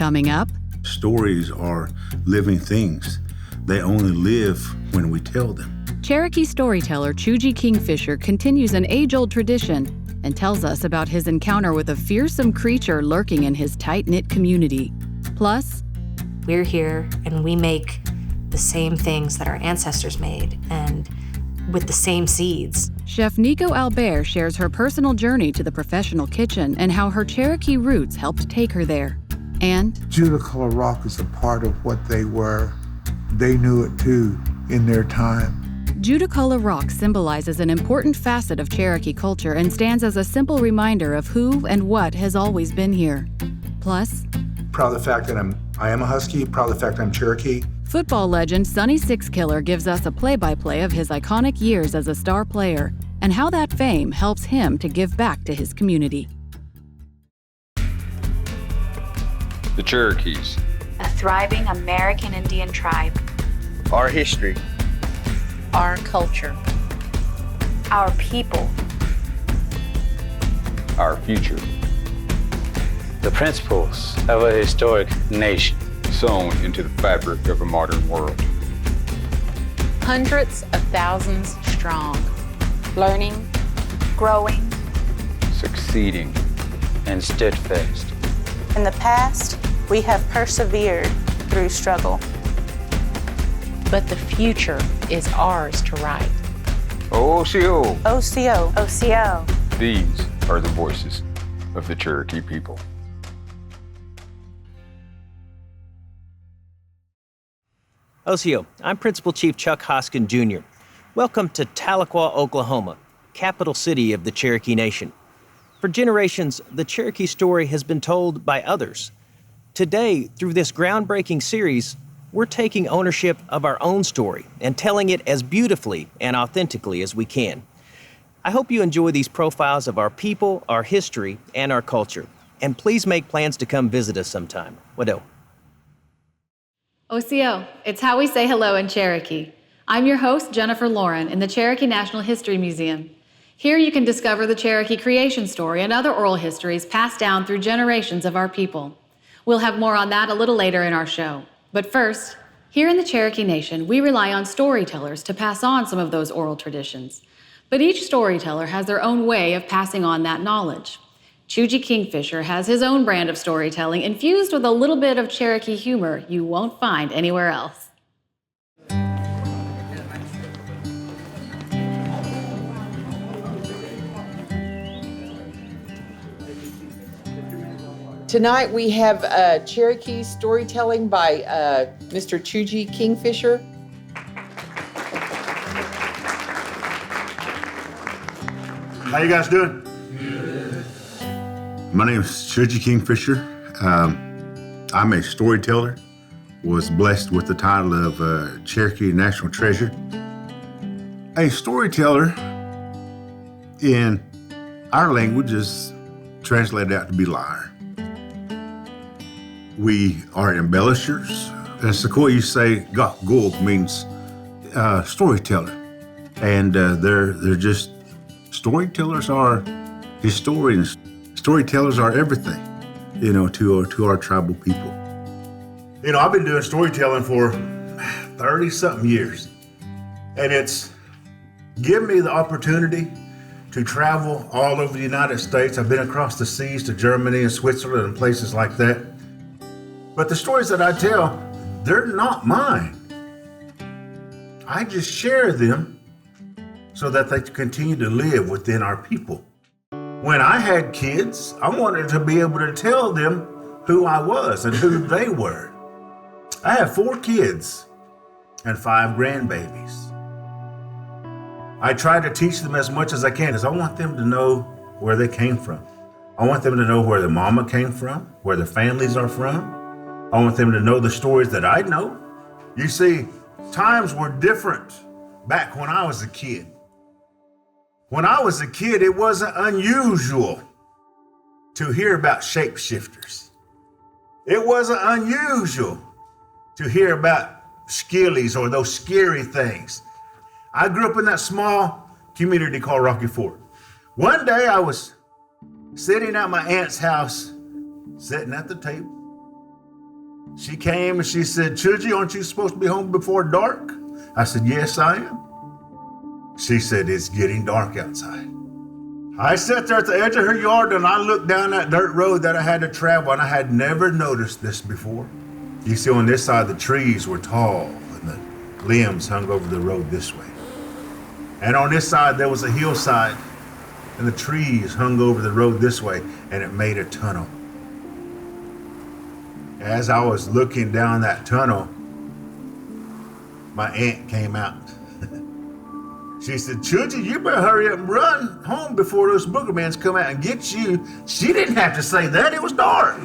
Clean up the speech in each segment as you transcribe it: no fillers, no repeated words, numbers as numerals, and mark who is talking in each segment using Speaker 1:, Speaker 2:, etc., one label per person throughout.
Speaker 1: Coming up,
Speaker 2: stories are living things. They only live when we tell them.
Speaker 1: Cherokee storyteller Choogie Kingfisher continues an age-old tradition and tells us about his encounter with a fearsome creature lurking in his tight-knit community. Plus,
Speaker 3: we're here and we make the same things that our ancestors made and with the same seeds.
Speaker 1: Chef Nico Albert shares her personal journey to the professional kitchen and how her Cherokee roots helped take her there. And
Speaker 4: Judaculla Rock is a part of what they were. They knew it too in their time.
Speaker 1: Judaculla Rock symbolizes an important facet of Cherokee culture and stands as a simple reminder of who and what has always been here. Plus,
Speaker 5: proud of the fact that I am a Husky, proud of the fact I'm Cherokee.
Speaker 1: Football legend Sonny Sixkiller gives us a play-by-play of his iconic years as a star player and how that fame helps him to give back to his community.
Speaker 6: The Cherokees.
Speaker 7: A thriving American Indian tribe.
Speaker 8: Our history.
Speaker 9: Our culture.
Speaker 7: Our people.
Speaker 6: Our future.
Speaker 10: The principles of a historic nation.
Speaker 6: Sewn into the fabric of a modern world.
Speaker 9: Hundreds of thousands strong.
Speaker 7: Learning. Growing.
Speaker 6: Succeeding.
Speaker 10: And steadfast.
Speaker 11: In the past, we have persevered through struggle.
Speaker 9: But the future is ours to write.
Speaker 6: Osiyo.
Speaker 11: Osiyo.
Speaker 7: Osiyo.
Speaker 6: These are the voices of the Cherokee people.
Speaker 12: Osiyo, I'm Principal Chief Chuck Hoskin Jr. Welcome to Tahlequah, Oklahoma, capital city of the Cherokee Nation. For generations, the Cherokee story has been told by others. Today, through this groundbreaking series, we're taking ownership of our own story and telling it as beautifully and authentically as we can. I hope you enjoy these profiles of our people, our history, and our culture. And please make plans to come visit us sometime. Wado.
Speaker 1: Osiyo, it's how we say hello in Cherokee. I'm your host, Jennifer Lauren, in the Cherokee National History Museum. Here you can discover the Cherokee creation story and other oral histories passed down through generations of our people. We'll have more on that a little later in our show. But first, here in the Cherokee Nation, we rely on storytellers to pass on some of those oral traditions. But each storyteller has their own way of passing on that knowledge. Choogie Kingfisher has his own brand of storytelling infused with a little bit of Cherokee humor you won't find anywhere else.
Speaker 13: Tonight we have Cherokee storytelling by Mr. Choogie Kingfisher.
Speaker 2: How you guys doing? My name is Choogie Kingfisher. I'm a storyteller, was blessed with the title of Cherokee National Treasure. A storyteller in our language is translated out to be liar. We are embellishers. In Sequoia, you say gul means storyteller. And they're just, storytellers are historians. Storytellers are everything, to our tribal people. I've been doing storytelling for 30-something years. And it's given me the opportunity to travel all over the United States. I've been across the seas to Germany and Switzerland and places like that. But the stories that I tell, they're not mine. I just share them so that they continue to live within our people. When I had kids, I wanted to be able to tell them who I was and who they were. I have 4 kids and 5 grandbabies. I try to teach them as much as I can because I want them to know where they came from. I want them to know where their mama came from, where their families are from. I want them to know the stories that I know. You see, times were different back when I was a kid. When I was a kid, it wasn't unusual to hear about shapeshifters. It wasn't unusual to hear about skillies or those scary things. I grew up in that small community called Rocky Ford. One day I was sitting at my aunt's house, sitting at the table, She came and she said, Chuji, aren't you supposed to be home before dark? I said, yes, I am. She said, it's getting dark outside. I sat there at the edge of her yard and I looked down that dirt road that I had to travel, and I had never noticed this before. You see, on this side, the trees were tall and the limbs hung over the road this way. And on this side, there was a hillside and the trees hung over the road this way, and it made a tunnel. As I was looking down that tunnel, my aunt came out. She said, Chuji, you better hurry up and run home before those boogermans come out and get you. She didn't have to say that, it was dark.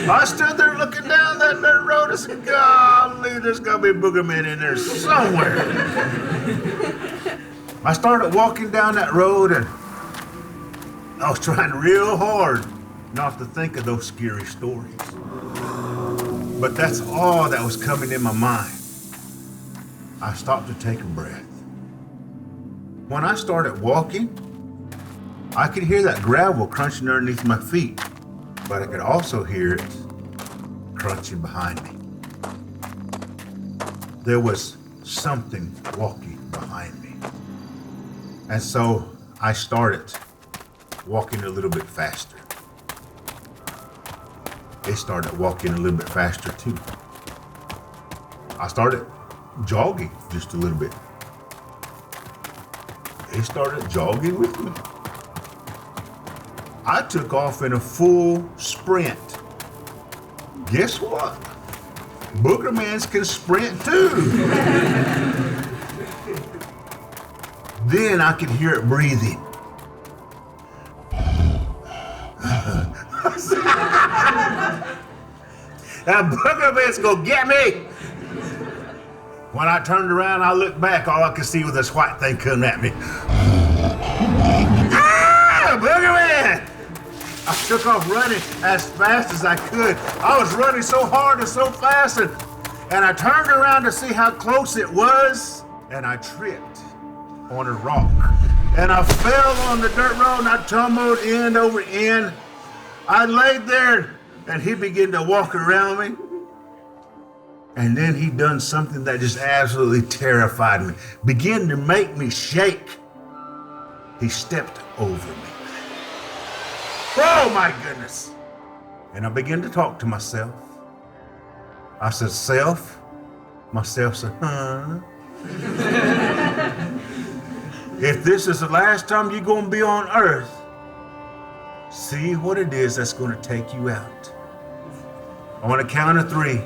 Speaker 2: I stood there looking down that dirt road and said, golly, there's gotta be a boogerman in there somewhere. I started walking down that road and I was trying real hard not to think of those scary stories. But that's all that was coming in my mind. I stopped to take a breath. When I started walking, I could hear that gravel crunching underneath my feet, but I could also hear it crunching behind me. There was something walking behind me. And so I started walking a little bit faster. They started walking a little bit faster too. I started jogging just a little bit. They started jogging with me. I took off in a full sprint. Guess what? Boogermans can sprint too. Then I could hear it breathing. That boogerman's gonna get me. When I turned around, I looked back, all I could see was this white thing coming at me. Ah, boogerman! I took off running as fast as I could. I was running so hard and so fast, and I turned around to see how close it was, and I tripped on a rock. And I fell on the dirt road, and I tumbled end over end. I laid there, and he began to walk around me. And then he done something that just absolutely terrified me, began to make me shake. He stepped over me. Oh my goodness. And I began to talk to myself. I said, self. Myself said, huh? If this is the last time you're gonna be on earth, see what it is that's gonna take you out. On a count of 3.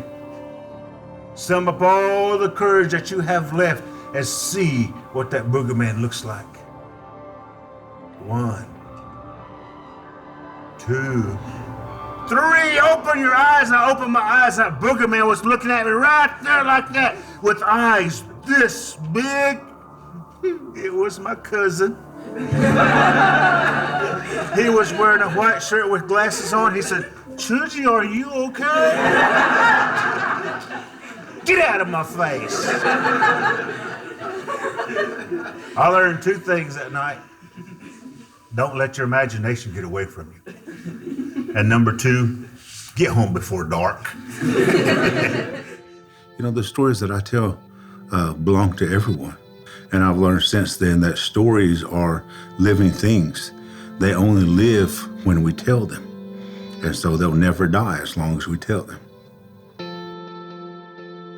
Speaker 2: Sum up all the courage that you have left and see what that boogerman looks like. 1, 2, 3. Open your eyes. I opened my eyes. That boogerman was looking at me right there like that with eyes this big. It was my cousin. He was wearing a white shirt with glasses on. He said, Chuji, are you okay? Get out of my face. I learned 2 things that night. Don't let your imagination get away from you. And number 2, get home before dark. You know, the stories that I tell belong to everyone. And I've learned since then that stories are living things. They only live when we tell them. And so they'll never die as long as we tell them.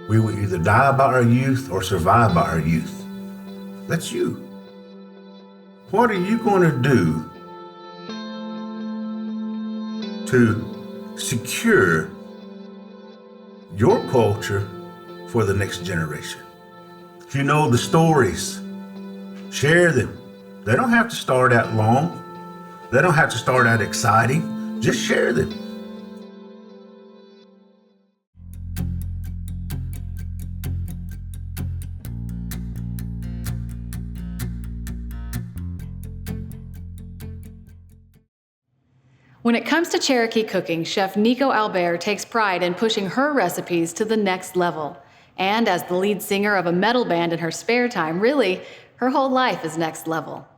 Speaker 2: We will either die by our youth or survive by our youth. That's you. What are you going to do to secure your culture for the next generation? If you know the stories, share them. They don't have to start out long. They don't have to start out exciting. Just share them.
Speaker 1: When it comes to Cherokee cooking, Chef Nico Albert takes pride in pushing her recipes to the next level. And as the lead singer of a metal band in her spare time, really, her whole life is next level.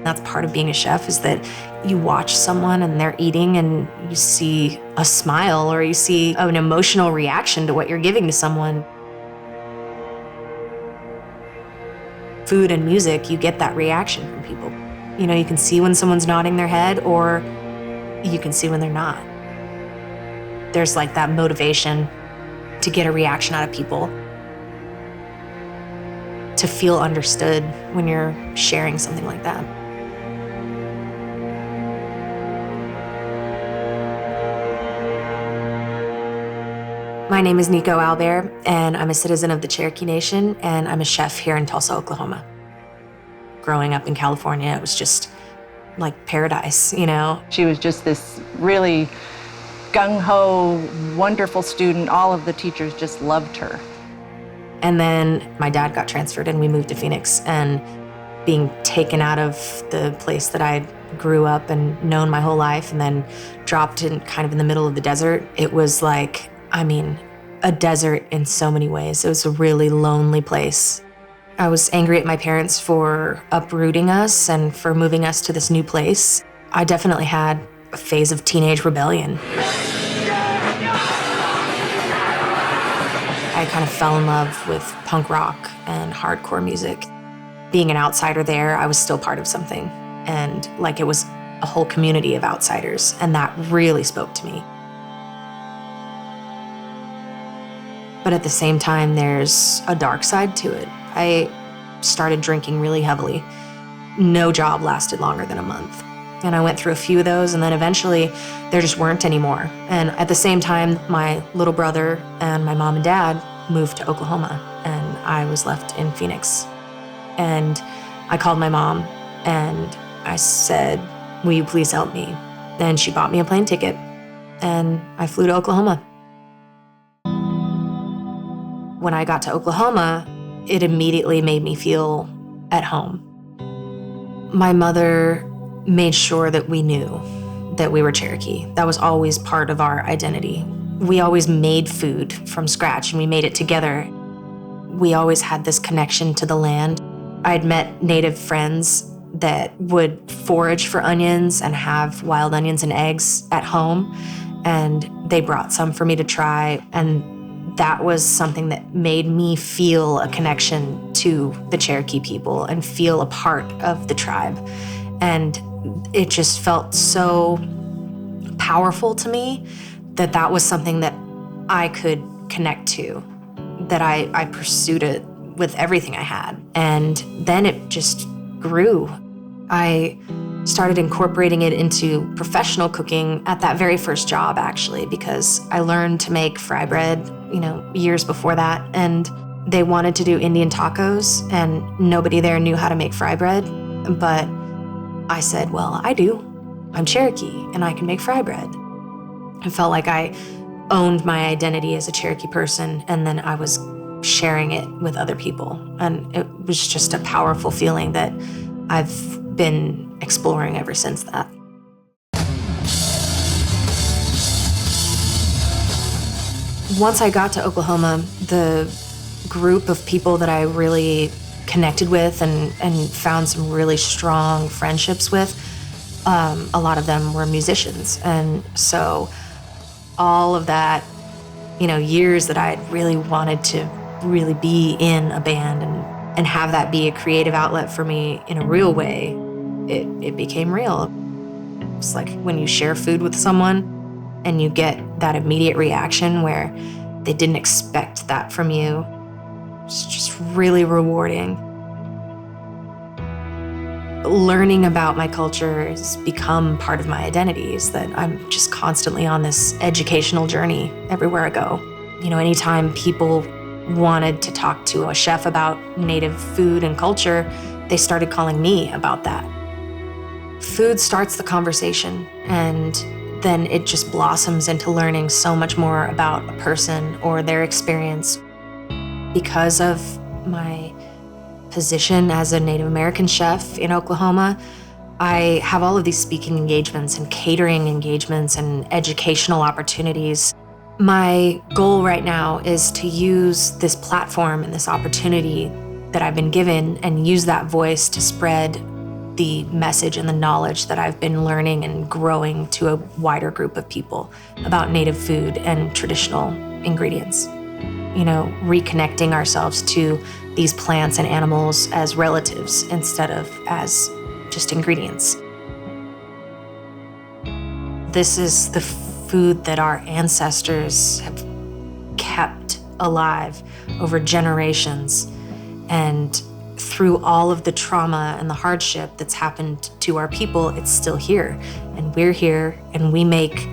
Speaker 3: That's part of being a chef, is that you watch someone and they're eating and you see a smile or you see an emotional reaction to what you're giving to someone. Food and music, you get that reaction from people. You know, you can see when someone's nodding their head or you can see when they're not. There's like that motivation to get a reaction out of people, to feel understood when you're sharing something like that. My name is Nico Albert, and I'm a citizen of the Cherokee Nation, and I'm a chef here in Tulsa, Oklahoma. Growing up in California, it was just like paradise, you know?
Speaker 8: She was just this really gung-ho, wonderful student. All of the teachers just loved her.
Speaker 3: And then my dad got transferred and we moved to Phoenix, and being taken out of the place that I grew up and known my whole life and then dropped in kind of in the middle of the desert, it was like, I mean, a desert in so many ways. It was a really lonely place. I was angry at my parents for uprooting us and for moving us to this new place. I definitely had a phase of teenage rebellion. I kind of fell in love with punk rock and hardcore music. Being an outsider there, I was still part of something. And like it was a whole community of outsiders, and that really spoke to me. But at the same time, there's a dark side to it. I started drinking really heavily. No job lasted longer than a month. And I went through a few of those, and then eventually there just weren't anymore. And at the same time, my little brother and my mom and dad moved to Oklahoma, and I was left in Phoenix. And I called my mom and I said, "Will you please help me?" And she bought me a plane ticket, and I flew to Oklahoma. When I got to Oklahoma, it immediately made me feel at home. My mother made sure that we knew that we were Cherokee. That was always part of our identity. We always made food from scratch, and we made it together. We always had this connection to the land. I'd met Native friends that would forage for onions and have wild onions and eggs at home, and they brought some for me to try, and that was something that made me feel a connection to the Cherokee people and feel a part of the tribe. And it just felt so powerful to me that that was something that I could connect to, that I pursued it with everything I had. And then it just grew. I started incorporating it into professional cooking at that very first job, actually, because I learned to make fry bread, years before that. And they wanted to do Indian tacos, and nobody there knew how to make fry bread. But I said, well, I do. I'm Cherokee, and I can make fry bread. I felt like I owned my identity as a Cherokee person, and then I was sharing it with other people. And it was just a powerful feeling that I've been exploring ever since that. Once I got to Oklahoma, the group of people that I really connected with and found some really strong friendships with, a lot of them were musicians. And so all of that, years that I had really wanted to really be in a band and have that be a creative outlet for me in a real way, it became real. It's like when you share food with someone and you get that immediate reaction where they didn't expect that from you. It's just really rewarding. Learning about my culture has become part of my identity, is that I'm just constantly on this educational journey everywhere I go. Anytime people wanted to talk to a chef about Native food and culture, they started calling me about that. Food starts the conversation, and then it just blossoms into learning so much more about a person or their experience. Because of my position as a Native American chef in Oklahoma, I have all of these speaking engagements and catering engagements and educational opportunities. My goal right now is to use this platform and this opportunity that I've been given and use that voice to spread the message and the knowledge that I've been learning and growing to a wider group of people about native food and traditional ingredients. You know, reconnecting ourselves to these plants and animals as relatives instead of as just ingredients. This is the food that our ancestors have kept alive over generations, and through all of the trauma and the hardship that's happened to our people, it's still here. And we're here, and we make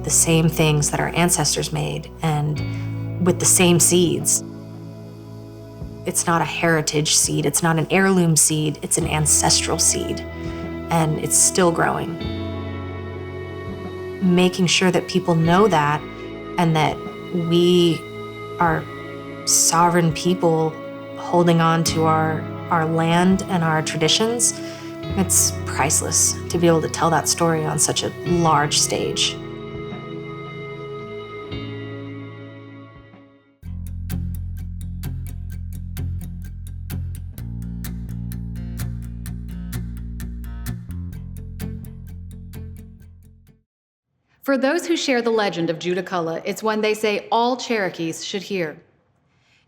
Speaker 3: the same things that our ancestors made, and with the same seeds. It's not a heritage seed, it's not an heirloom seed, it's an ancestral seed, and it's still growing. Making sure that people know that, and that we are sovereign people holding on to our land and our traditions, it's priceless to be able to tell that story on such a large stage.
Speaker 1: For those who share the legend of Judaculla, it's one they say all Cherokees should hear.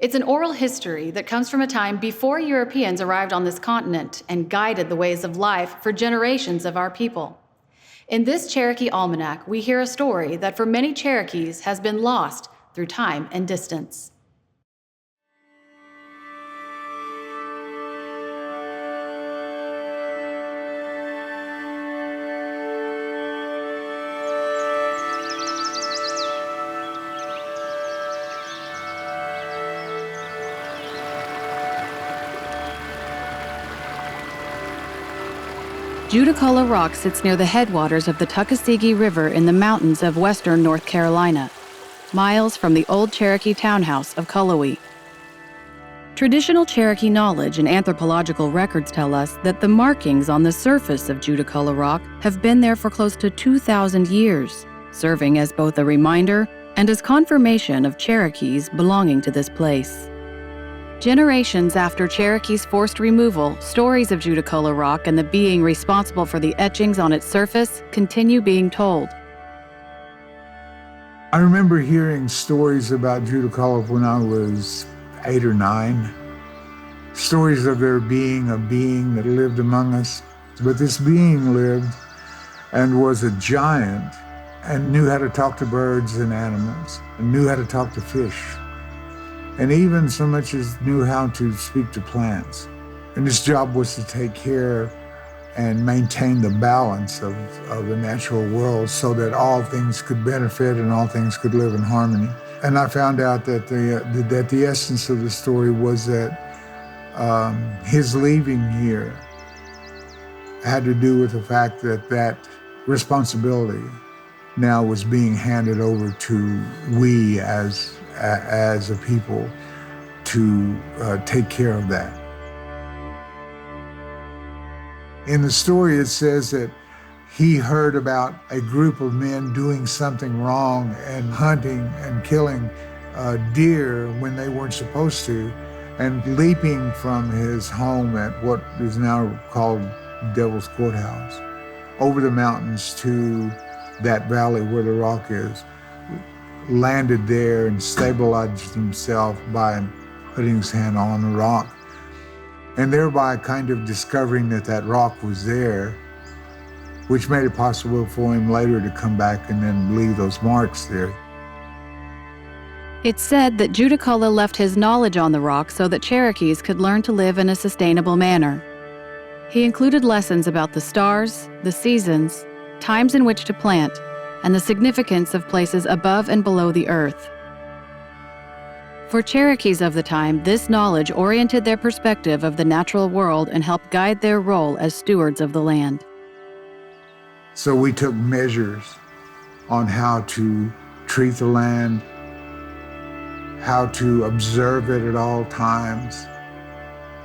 Speaker 1: It's an oral history that comes from a time before Europeans arrived on this continent and guided the ways of life for generations of our people. In this Cherokee Almanac, we hear a story that for many Cherokees has been lost through time and distance. Judaculla Rock sits near the headwaters of the Tuckasegee River in the mountains of western North Carolina, miles from the old Cherokee townhouse of Cullowhee. Traditional Cherokee knowledge and anthropological records tell us that the markings on the surface of Judaculla Rock have been there for close to 2,000 years, serving as both a reminder and as confirmation of Cherokees belonging to this place. Generations after Cherokee's forced removal, stories of Judaculla Rock and the being responsible for the etchings on its surface continue being told.
Speaker 4: I remember hearing stories about Judaculla when I was 8 or 9. Stories of there being a being that lived among us. But this being lived and was a giant and knew how to talk to birds and animals and knew how to talk to fish, and even so much as knew how to speak to plants. And his job was to take care and maintain the balance of the natural world so that all things could benefit and all things could live in harmony. And I found out that the essence of the story was that his leaving here had to do with the fact that that responsibility now was being handed over to we as a people to take care of that. In the story, it says that he heard about a group of men doing something wrong and hunting and killing deer when they weren't supposed to, and leaping from his home at what is now called Devil's Courthouse over the mountains to that valley where the rock is, landed there and stabilized himself by putting his hand on the rock, and thereby kind of discovering that that rock was there, which made it possible for him later to come back and then leave those marks there.
Speaker 1: It's said that Judaculla left his knowledge on the rock so that Cherokees could learn to live in a sustainable manner. He included lessons about the stars, the seasons, times in which to plant, and the significance of places above and below the earth. For Cherokees of the time, this knowledge oriented their perspective of the natural world and helped guide their role as stewards of the land.
Speaker 4: So we took measures on how to treat the land, how to observe it at all times,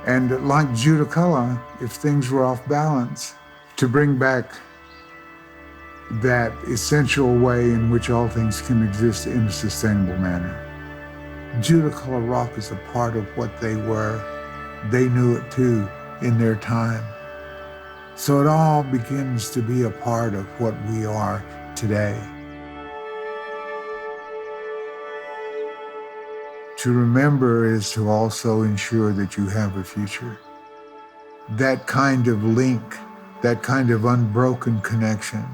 Speaker 4: and like Judaculla, if things were off balance, to bring back that essential way in which all things can exist in a sustainable manner. Judaculla Rock is a part of what they were. They knew it too in their time. So it all begins to be a part of what we are today. To remember is to also ensure that you have a future. That kind of link, that kind of unbroken connection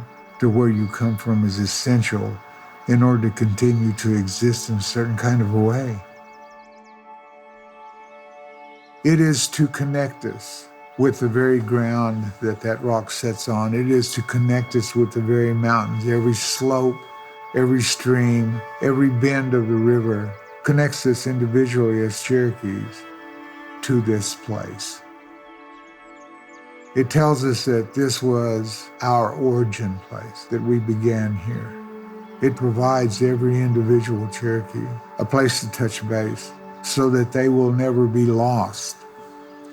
Speaker 4: to where you come from is essential in order to continue to exist in a certain kind of a way. It is to connect us with the very ground that that rock sits on. It is to connect us with the very mountains. Every slope, every stream, every bend of the river connects us individually as Cherokees to this place. It tells us that this was our origin place, that we began here. It provides every individual Cherokee a place to touch base so that they will never be lost,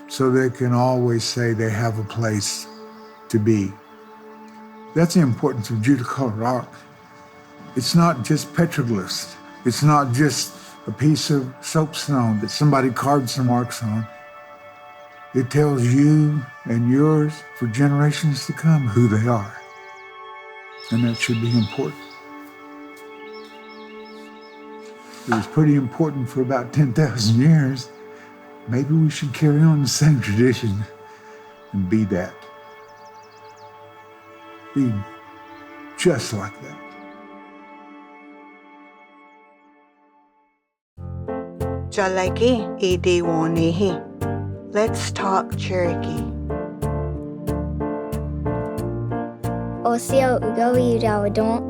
Speaker 4: so they can always say they have a place to be. That's the importance of Judaculla Rock. It's not just petroglyphs. It's not just a piece of soapstone that somebody carved some marks on. It tells you and yours for generations to come who they are. And that should be important. It was pretty important for about 10,000 years. Maybe we should carry on the same tradition and be that. Be just like that.
Speaker 14: Jalaki Idewonehi. Let's talk Cherokee.
Speaker 15: Osiyo Ugoyudawadon.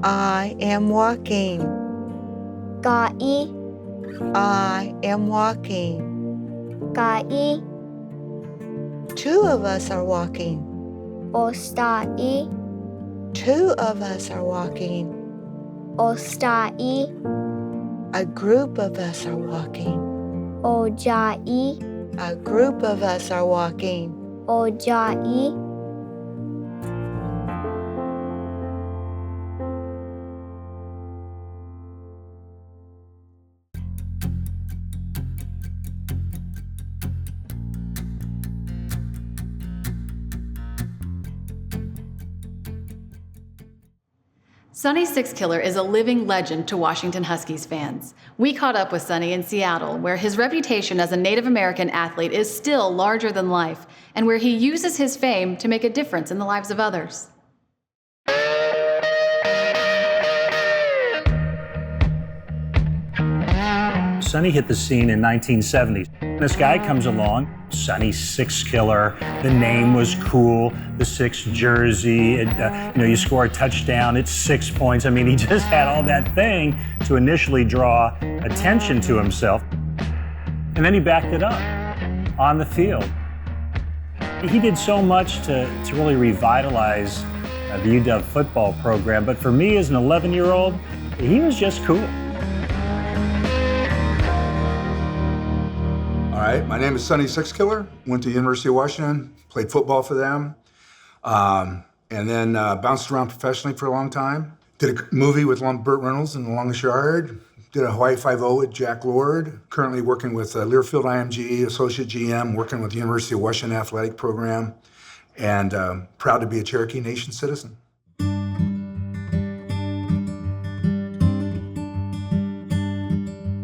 Speaker 14: I am walking.
Speaker 15: Ga'i.
Speaker 14: I am walking.
Speaker 15: Ga'i.
Speaker 14: Two of us are walking.
Speaker 15: Osta'i.
Speaker 14: Two of us are walking.
Speaker 15: Osta'i.
Speaker 14: A group of us are walking.
Speaker 15: Oja'i.
Speaker 14: A group of us are walking.
Speaker 15: Oja'i.
Speaker 1: Sonny Sixkiller is a living legend to Washington Huskies fans. We caught up with Sonny in Seattle, where his reputation as a Native American athlete is still larger than life, and where he uses his fame to make a difference in the lives of others.
Speaker 16: Sonny hit the scene in 1970. This guy comes along, Sonny Sixkiller. The name was cool, the 6 jersey. You score a touchdown, it's 6 points. I mean, he just had all that thing to initially draw attention to himself. And then he backed it up on the field. He did so much to really revitalize the UW football program. But for me as an 11-year-old, he was just cool.
Speaker 5: All right, my name is Sonny Sixkiller. Went to University of Washington, played football for them, and then bounced around professionally for a long time. Did a movie with Burt Reynolds in The Longest Yard. Did a Hawaii Five-0 with Jack Lord. Currently working with Learfield IMG, Associate GM, working with the University of Washington Athletic Program, and proud to be a Cherokee Nation citizen.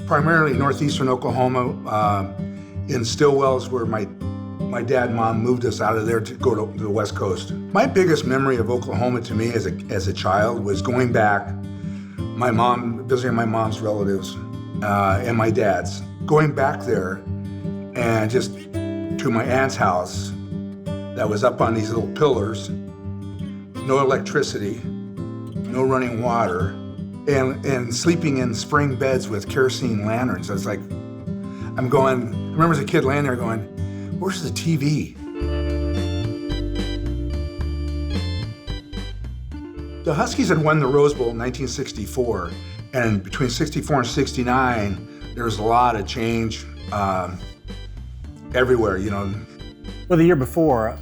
Speaker 5: Primarily northeastern Oklahoma, in Stillwell is where my dad and mom moved us out of there to go to the West Coast. My biggest memory of Oklahoma to me as a child was going back, visiting my mom's relatives and my dad's. Going back there and just to my aunt's house that was up on these little pillars, no electricity, no running water, and sleeping in spring beds with kerosene lanterns. I was like, I remember as a kid laying there going, where's the TV? The Huskies had won the Rose Bowl in 1964, and between 64 and 69, there was a lot of change everywhere,
Speaker 16: Well, the year before,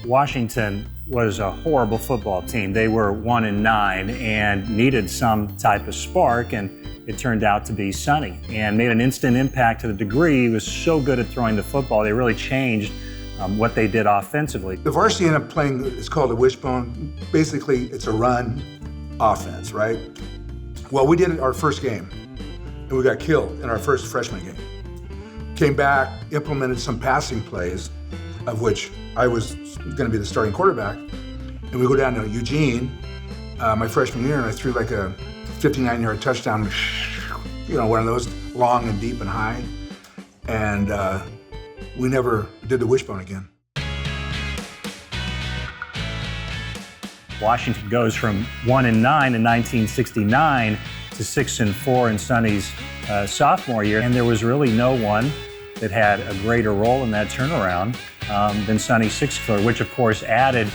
Speaker 16: Washington was a horrible football team. They were 1-9 and needed some type of spark, and it turned out to be Sonny and made an instant impact to the degree he was so good at throwing the football. They really changed what they did offensively.
Speaker 5: The varsity ended up playing, it's called a wishbone. Basically, it's a run offense, right? Well, we did our first game, and we got killed in our first freshman game. Came back, implemented some passing plays, of which I was gonna be the starting quarterback. And we go down to Eugene, my freshman year, and I threw like a 59-yard touchdown, one of those long and deep and high. And we never did the wishbone again.
Speaker 16: Washington goes from 1-9 in 1969 to 6-4 in Sonny's sophomore year, and there was really no one that had a greater role in that turnaround than Sonny Sixkiller, which of course added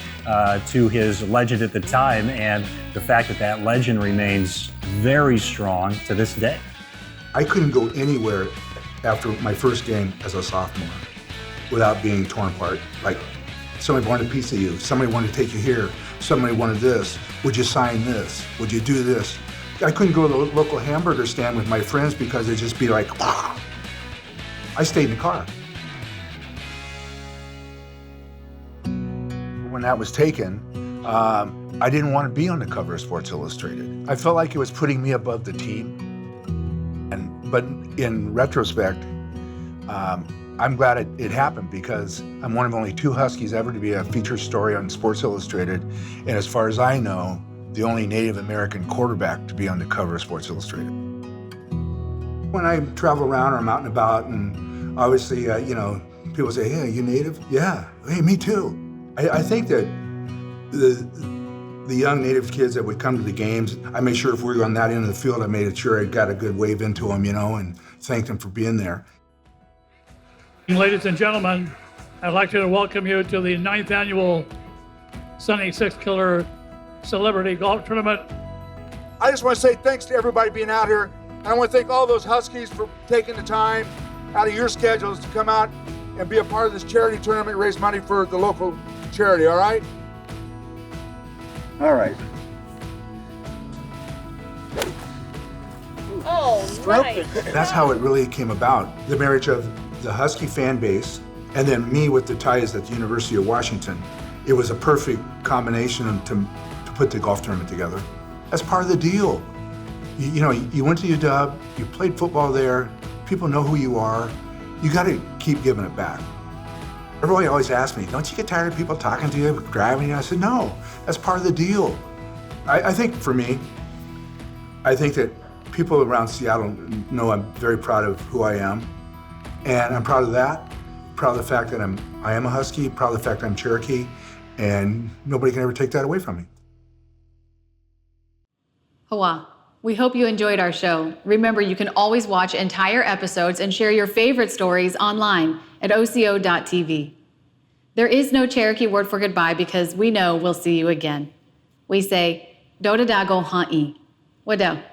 Speaker 16: to his legend at the time, and the fact that that legend remains very strong to this day.
Speaker 5: I couldn't go anywhere after my first game as a sophomore without being torn apart. Like, somebody wanted a piece of you, somebody wanted to take you here, somebody wanted this, would you sign this, would you do this? I couldn't go to the local hamburger stand with my friends because it'd just be like, ah. I stayed in the car. When that was taken, I didn't want to be on the cover of Sports Illustrated. I felt like it was putting me above the team. But in retrospect, I'm glad it happened because I'm one of only 2 Huskies ever to be a feature story on Sports Illustrated. And as far as I know, the only Native American quarterback to be on the cover of Sports Illustrated. When I travel around or I'm out and about, and obviously, people say, hey, are you Native? Yeah, hey, me too. I think that the young Native kids that would come to the games, I made sure if we were on that end of the field, I made sure I got a good wave into them, and thanked them for being there.
Speaker 17: Ladies and gentlemen, I'd like to welcome you to the 9th annual Sonny Sixkiller Celebrity Golf Tournament.
Speaker 18: I just want to say thanks to everybody being out here. And I want to thank all those Huskies for taking the time out of your schedules to come out and be a part of this charity tournament, raise money for the local charity, all right? All right.
Speaker 9: Oh, right.
Speaker 5: That's how it really came about. The marriage of the Husky fan base and then me with the ties at the University of Washington. It was a perfect combination to put the golf tournament together. That's part of the deal. You went to UW, you played football there, people know who you are. You got to keep giving it back. Everybody always asks me, don't you get tired of people talking to you, grabbing you? I said, no, that's part of the deal. I think for me, I think that people around Seattle know I'm very proud of who I am. And I'm proud of that, proud of the fact that I am a Husky, proud of the fact that I'm Cherokee, and nobody can ever take that away from me.
Speaker 1: Hawa, we hope you enjoyed our show. Remember, you can always watch entire episodes and share your favorite stories online at Osio.tv. There is no Cherokee word for goodbye because we know we'll see you again. We say, Dodadago Ha'i. Wado.